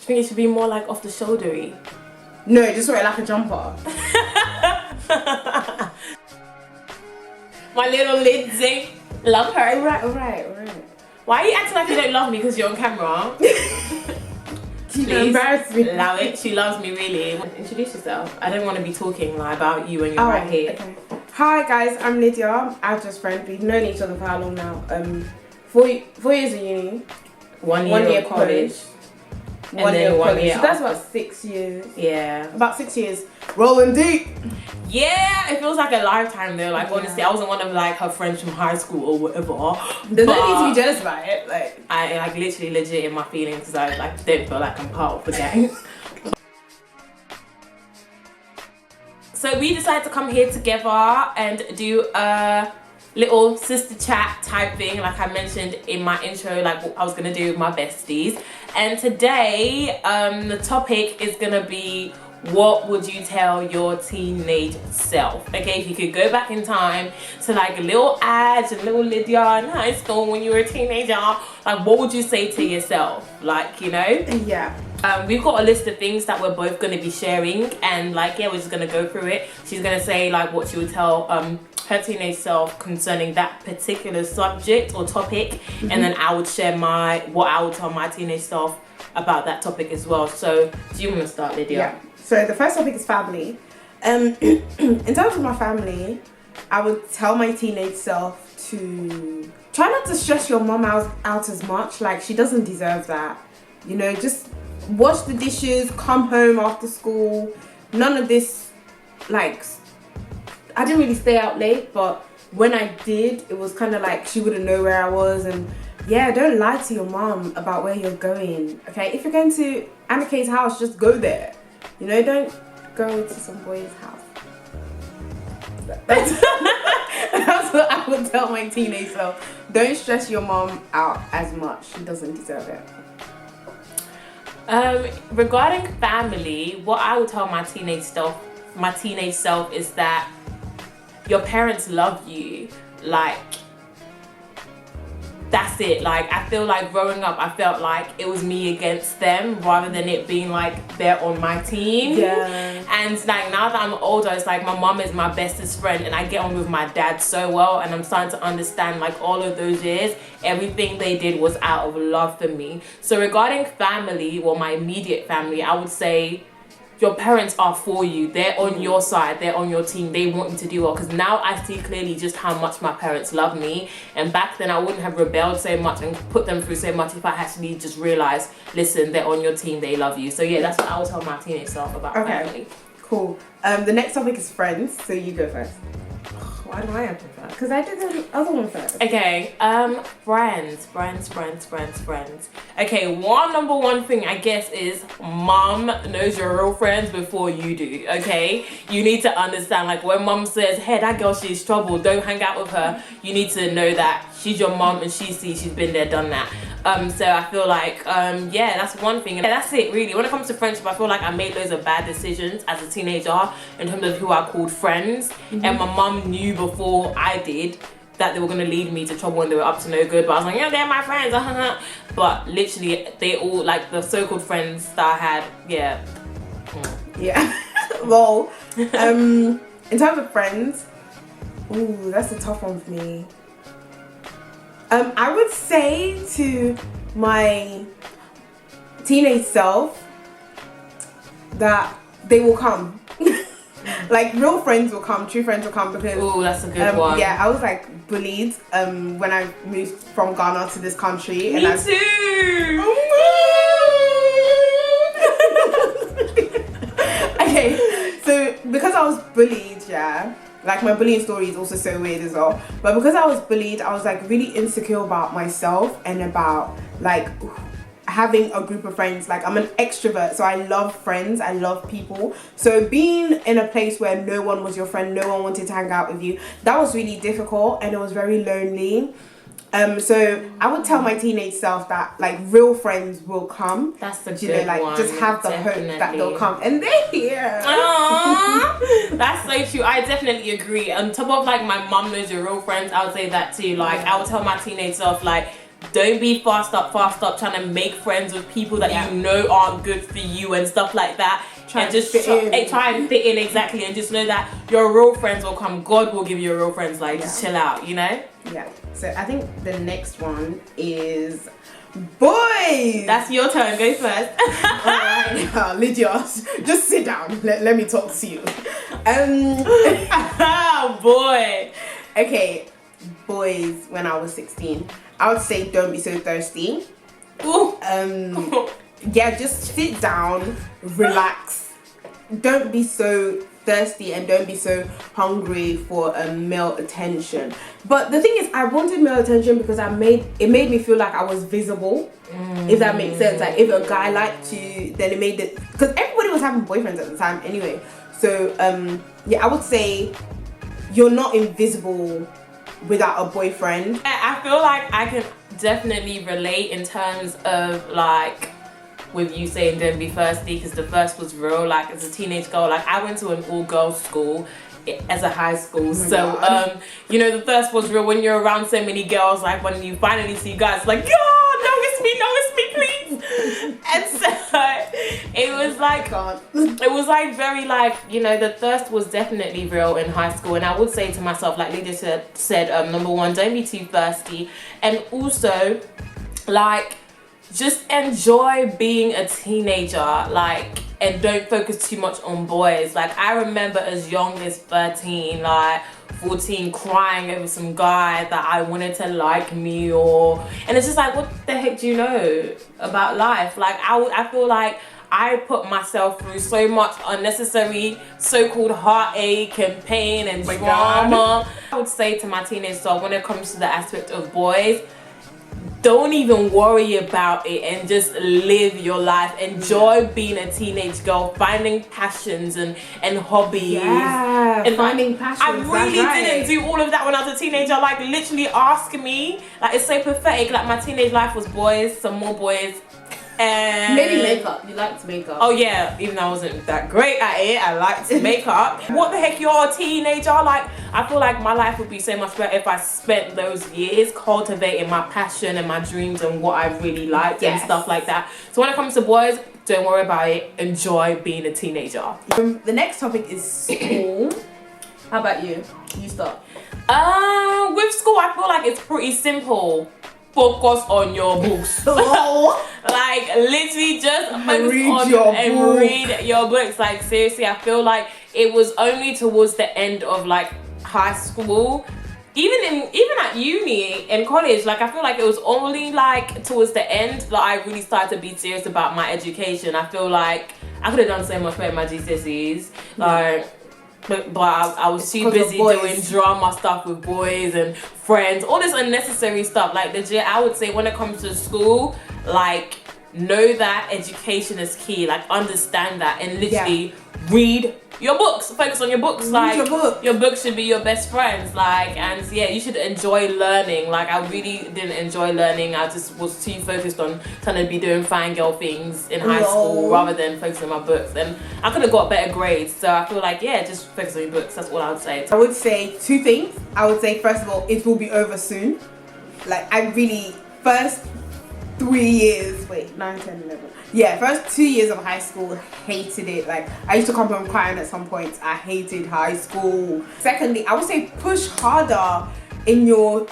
you think it should be more like off the shouldery? No, just wear it like a jumper. My little Lindsay. Love her. Alright. Why are you acting like you don't love me because you're on camera? Please embarrass me. Allow it. She loves me, really. Introduce yourself. I don't want to be talking like about you when you're right here. Okay. Hi guys, I'm Lydia. I'm just friend. We've known each other for how long now? 4 years in uni. 1 year of college. And then 1 year. So that's about 6 years. Yeah. About 6 years. Rolling deep. Yeah, it feels like a lifetime though. Like honestly, I wasn't one of like her friends from high school or whatever. There's no need to be jealous about it. Like I like literally legit in my feelings because I like don't feel like I'm part of the gang. So we decided to come here together and do a little sister chat type thing, like I mentioned in my intro, like what I was gonna do with my besties. And today, the topic is gonna be, what would you tell your teenage self? Okay, if you could go back in time to like a little Aj and little Lydia in high school when you were a teenager, like what would you say to yourself? Like, you know? Yeah. We've got a list of things that we're both going to be sharing, and like, yeah, we're just going to go through it. She's going to say like what she would tell her teenage self concerning that particular subject or topic, and then I would share what I would tell my teenage self about that topic as well. So do you want to start, Lydia? Yeah. So the first topic is family. In terms of my family, I would tell my teenage self to try not to stress your mom out as much. Like, she doesn't deserve that. You know, just wash the dishes, come home after school. None of this, like, I didn't really stay out late, but when I did, it was kind of like she wouldn't know where I was. And yeah, don't lie to your mom about where you're going, okay? If you're going to Anna K's house, just go there. You know, don't go to some boy's house. That's what I would tell my teenage self. Don't stress your mom out as much. She doesn't deserve it. Regarding family, what I would tell my teenage self is that your parents love you. Like, that's it. Like, I feel like growing up, I felt like it was me against them rather than it being like they're on my team. Yeah. And like now that I'm older, it's like my mom is my bestest friend and I get on with my dad so well, and I'm starting to understand like all of those years, everything they did was out of love for me. So regarding family, well, my immediate family, I would say your parents are for you. They're on your side. They're on your team. They want you to do well. Because now I see clearly just how much my parents love me. And back then I wouldn't have rebelled so much and put them through so much if I actually just realized, listen, they're on your team. They love you. So yeah, that's what I would tell my teenage self about family. Cool. The next topic is friends. So you go first. Why do I have to first? Because I did the other one first. Okay, friends. Okay, number one thing I guess is mom knows your real friends before you do, okay? You need to understand, like when mom says, hey, that girl, she's trouble, don't hang out with her, you need to know that she's your mom and she's been there, done that. So I feel like, yeah, that's one thing. And that's it really. When it comes to friendship, I feel like I made loads of bad decisions as a teenager in terms of who I called friends. And my mom knew before I did that they were going to lead me to trouble and they were up to no good. But I was like, yeah, they're my friends. But literally, they all, like the so-called friends that I had, yeah. Yeah. Well, in terms of friends, ooh, that's a tough one for me. I would say to my teenage self that they will come. Like real friends will come, true friends will come, because ooh, that's a good one. Yeah, I was like bullied when I moved from Ghana to this country. Me too. Okay, so because I was bullied, yeah, like my bullying story is also so weird as well, but because I was bullied, I was like really insecure about myself and about like having a group of friends. Like I'm an extrovert, so I love friends, I love people. So being in a place where no one was your friend, no one wanted to hang out with you, that was really difficult and it was very lonely. So I would tell my teenage self that like real friends will come. That's the good like one. just have the Definitely. hope that they'll come, and they're here. Aww, that's so true. I definitely agree. On top of like my mom knows your real friends, I would say that too. Like I would tell my teenage self like don't be fast up trying to make friends with people that you know aren't good for you and stuff like that. Try and fit in exactly, and just know that your real friends will come. God will give you your real friends. Like just chill out, you know. Yeah. So I think the next one is boys. That's your turn. Go first. Alright, Lydia, just sit down. Let me talk to you. Oh boy. Okay, boys. When I was 16, I would say don't be so thirsty. Ooh. Yeah, just sit down, relax. Don't be so thirsty and don't be so hungry for male attention. But the thing is, I wanted male attention because it made me feel like I was visible. If that makes sense. Like if a guy liked you, then it made it, because everybody was having boyfriends at the time anyway. So yeah, I would say you're not invisible without a boyfriend. I feel like I can definitely relate in terms of like with you saying don't be thirsty, because the thirst was real. Like as a teenage girl, like I went to an all-girls school as a high school, you know, the thirst was real when you're around so many girls. Like when you finally see guys, like, yeah, no, it's me, please. And so it was like very like, you know, the thirst was definitely real in high school. And I would say to myself, like Lydia said, number one, don't be too thirsty, and also like just enjoy being a teenager, like, and don't focus too much on boys. Like I remember as young as 13, like 14, crying over some guy that I wanted to like me, and it's just like, what the heck do you know about life? Like I feel like I put myself through so much unnecessary so-called heartache and pain and drama. I would say to my teenage self, when it comes to the aspect of boys, don't even worry about it and just live your life. Enjoy being a teenage girl, finding passions and hobbies. Yeah, and finding passions. I really didn't do all of that when I was a teenager. Like literally ask me, like it's so pathetic. Like my teenage life was boys, some more boys. And maybe makeup. You liked makeup. Oh yeah, even though I wasn't that great at it, I liked makeup. What the heck, you're a teenager? Like I feel like my life would be so much better if I spent those years cultivating my passion and my dreams and what I really liked and stuff like that. So when it comes to boys, don't worry about it. Enjoy being a teenager. The next topic is school. How about you? You start. With school, I feel like it's pretty simple. Focus on your books. Like literally just read your books. Like seriously, I feel like it was only towards the end of like high school, even at uni and college, like I feel like it was only like towards the end that I really started to be serious about my education. I feel like I could have done so much better in my GCSEs, like but I was too busy doing drama stuff with boys and friends, all this unnecessary stuff. Like legit, I would say when it comes to school, like know that education is key. Like understand that and literally read your books. Focus on your books. Like your books should be your best friends. Like, and yeah, you should enjoy learning. Like I really didn't enjoy learning. I just was too focused on trying to be doing fangirl things in high school rather than focusing on my books. And I could have got better grades. So I feel like just focus on your books. That's all I would say. I would say two things. I would say first of all, it will be over soon. Like I really first 3 years, 9, 10, 11. Yeah, first 2 years of high school, hated it. Like I used to come home crying at some points. I hated high school. Secondly, I would say push harder in your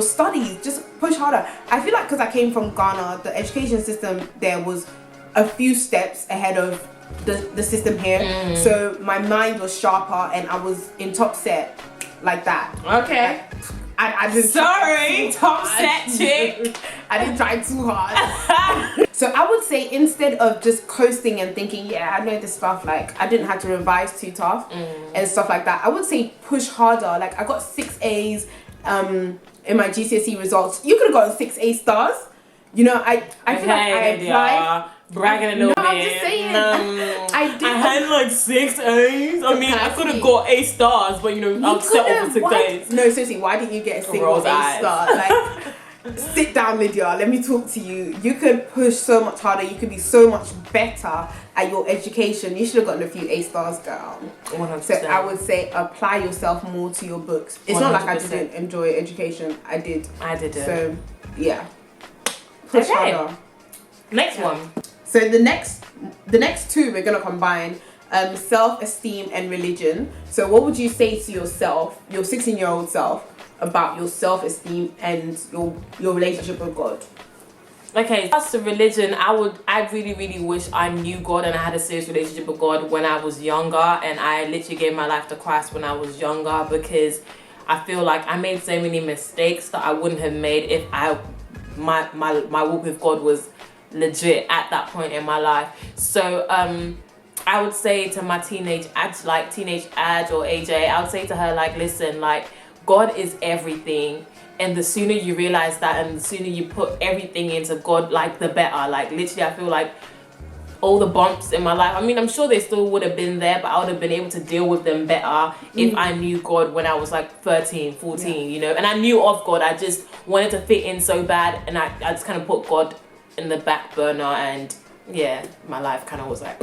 studies. Just push harder. I feel like because I came from Ghana, the education system there was a few steps ahead of the system here. So my mind was sharper and I was in top set like that. Okay. I didn't top set chick. I didn't try too hard. So I would say instead of just coasting and thinking, I know this stuff, like I didn't have to revise too tough and stuff like that, I would say push harder. Like I got 6 A's in my GCSE results. You could have gotten 6 A stars. You know, I feel like I applied. Bragging a little bit. I'm just saying. I had like 6 A's. I mean, I could have got A stars, but you know, I'll settle for 6 A's. No, seriously, why didn't you get a single A star? Like, sit down, Lydia. Let me talk to you. You could push so much harder. You could be so much better at your education. You should have gotten a few A stars, girl. 100%. So I would say apply yourself more to your books. It's 100%. Not like I didn't enjoy education. I did. I didn't. So yeah. Push harder. Next one. So the next two we're gonna combine self-esteem and religion. So what would you say to yourself, your 16-year-old self, about your self-esteem and your relationship with God? Okay, as to religion, I really, really wish I knew God and I had a serious relationship with God when I was younger, and I literally gave my life to Christ when I was younger, because I feel like I made so many mistakes that I wouldn't have made if my walk with God was legit at that point in my life. So I would say to my teenage Ad or AJ, I would say to her, like, listen, like, God is everything. And the sooner you realize that and the sooner you put everything into God, like, the better. Like, literally, I feel like all the bumps in my life, I mean, I'm sure they still would have been there, but I would have been able to deal with them better if I knew God when I was like 13, 14, you know. And I knew of God, I just wanted to fit in so bad, and I just kind of put God in the back burner, and yeah, my life kind of was like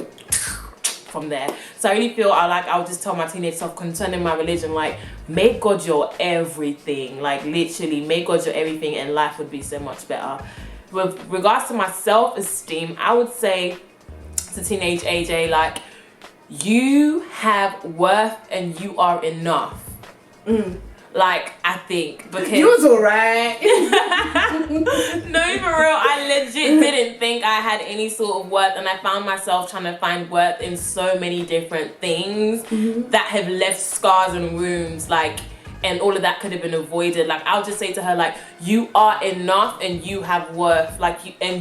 from there. So I really feel I would just tell my teenage self concerning my religion, like, make God your everything. Like, literally, make God your everything, and life would be so much better. With regards to my self-esteem, I would say to teenage AJ, like, you have worth and you are enough. Like, I think, because you was alright. No, for real, I legit didn't think I had any sort of worth, and I found myself trying to find worth in so many different things that have left scars and wounds, like, and all of that could have been avoided. Like, I'll just say to her, like, you are enough and you have worth, like,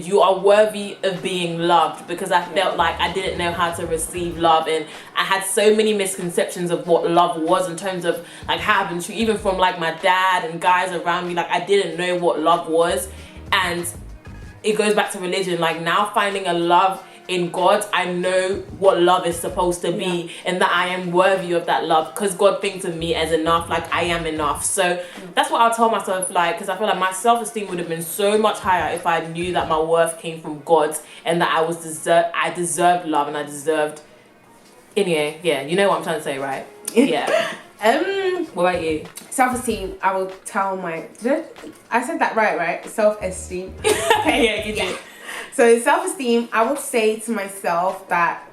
you are worthy of being loved, because I felt like I didn't know how to receive love, and I had so many misconceptions of what love was in terms of, like, how I've been treated, even from, like, my dad and guys around me. Like, I didn't know what love was, and it goes back to religion. Like, now finding a love in God, I know what love is supposed to be, and that I am worthy of that love, because God thinks of me as enough, like, I am enough. So that's what I'll tell myself, like, because I feel like my self-esteem would have been so much higher if I knew that my worth came from God, and that I deserved love, and I deserved, anyway, yeah, you know what I'm trying to say, right? Yeah. What about you? Self-esteem, I will tell I said that right? Self-esteem. Yeah, you did. So self-esteem, I would say to myself that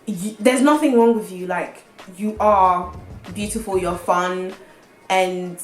there's nothing wrong with you. Like, you are beautiful, you're fun, and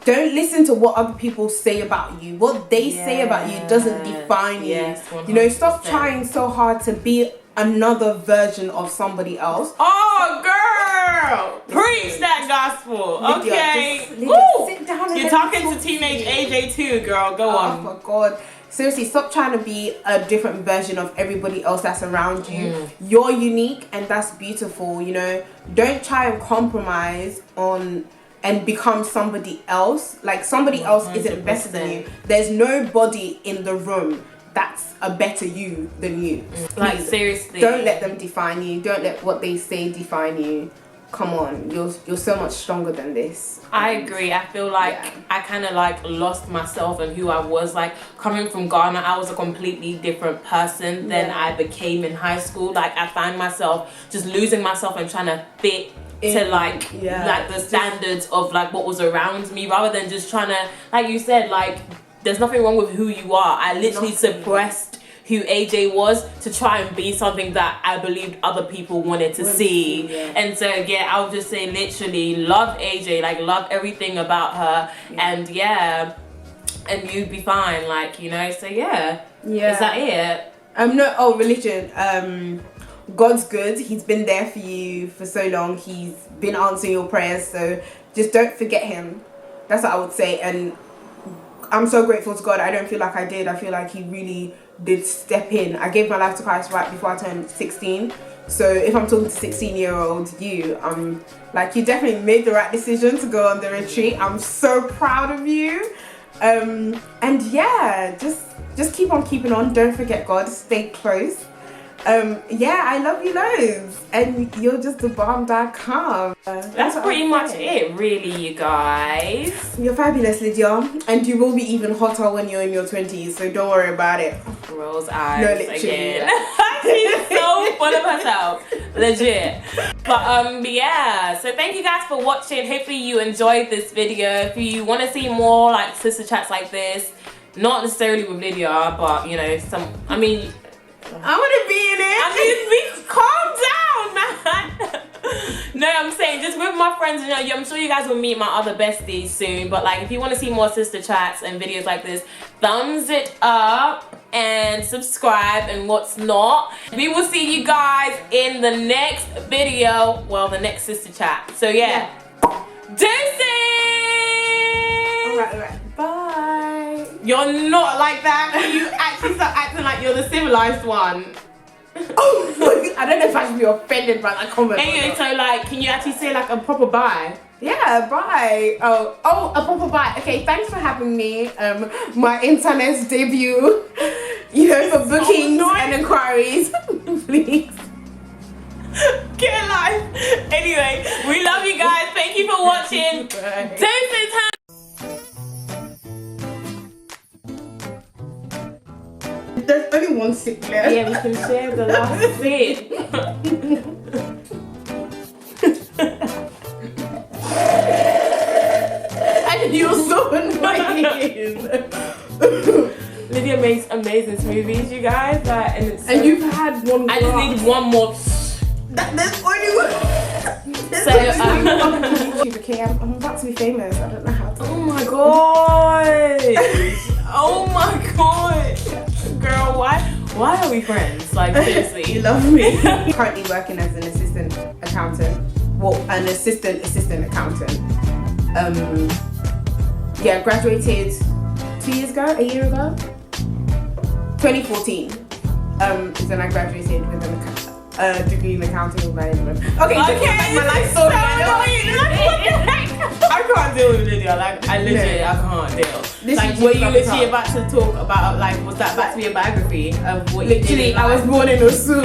don't listen to what other people say about you. What they say about you doesn't define you. Yes, 100%. You know, stop trying so hard to be another version of somebody else. Oh, girl! Preach that gospel. Lydia, Okay. Lydia, sit down and You're talking to teenage AJ too, girl. Go on. Oh, my God. Seriously, stop trying to be a different version of everybody else that's around you. You're unique, and that's beautiful, you know. Don't try and compromise on and become somebody else. Like, somebody else isn't better than you. There's nobody in the room that's a better you than you. Like, Please, seriously. don't let them define you. Don't let what they say define you. Come on, you're so much stronger than this. I agree. I feel like I kind of like lost myself and who I was. Like, coming from Ghana, I was a completely different person than I became in high school. Like, I find myself just losing myself and trying to fit to like the standards of like what was around me, rather than just trying to, like you said, like, there's nothing wrong with who you are. I literally suppressed who AJ was to try and be something that I believed other people wanted to see. And so I would just say, literally, love AJ, like, love everything about her, and and you'd be fine, like, you know. So is that it? Religion. God's good. He's been there for you for so long. He's been answering your prayers, so just don't forget him. That's what I would say. And I'm so grateful to God. I don't feel like I did. I feel like he really did step in. I gave my life to Christ right before I turned 16. So if I'm talking to 16-year-old you, like, you definitely made the right decision to go on the retreat. I'm so proud of you. And just keep on keeping on. Don't forget God. Stay close. Yeah, I love you loads, and you're just a bomb.com. That's pretty much it, really, you guys. You're fabulous, Lydia, and you will be even hotter when you're in your 20s, so don't worry about it. Rose eyes No, literally. again. She's so full of herself, legit. But yeah, so thank you guys for watching. Hopefully you enjoyed this video. If you want to see more like sister chats like this, not necessarily with Lydia, but you know, I want to be in it. Calm down, man. No, I'm saying just with my friends, you know, I'm sure you guys will meet my other besties soon. But like, if you want to see more sister chats and videos like this, thumbs it up and subscribe and what's not. We will see you guys in the next video. Well, the next sister chat. So yeah. Deuces! Alright. Bye. You're not like that when you actually start acting like you're the civilized one. Oh, I don't know if I should be offended by that comment. Anyway, so like, can you actually say like a proper bye? Yeah, bye. Oh, a proper bye. Okay, thanks for having me. My internet's debut. You know, for bookings and inquiries, please. Get a life. Anyway, we love you guys. Thank you for watching. Deuces. There's only one sip left. Yeah, we can share the last sip. And you're so annoying. Lydia makes amazing smoothies, you guys. And it's and you've had one. I just need one more. There's only one. So, YouTube, okay? I'm about to be famous. I don't know how to. Oh my god. Oh my god. Girl, why are we friends? Like, seriously. You love me. Currently working as an assistant accountant. Well, an assistant accountant. Yeah, graduated 2 years ago, a year ago. 2014 is when I graduated with a degree in accounting and management. Okay, my life story. I can't deal with Lydia. Like, I can't deal. Like, were you literally about to talk about, like, was that about to be a biography of what you did? Literally, I was born in a zoo.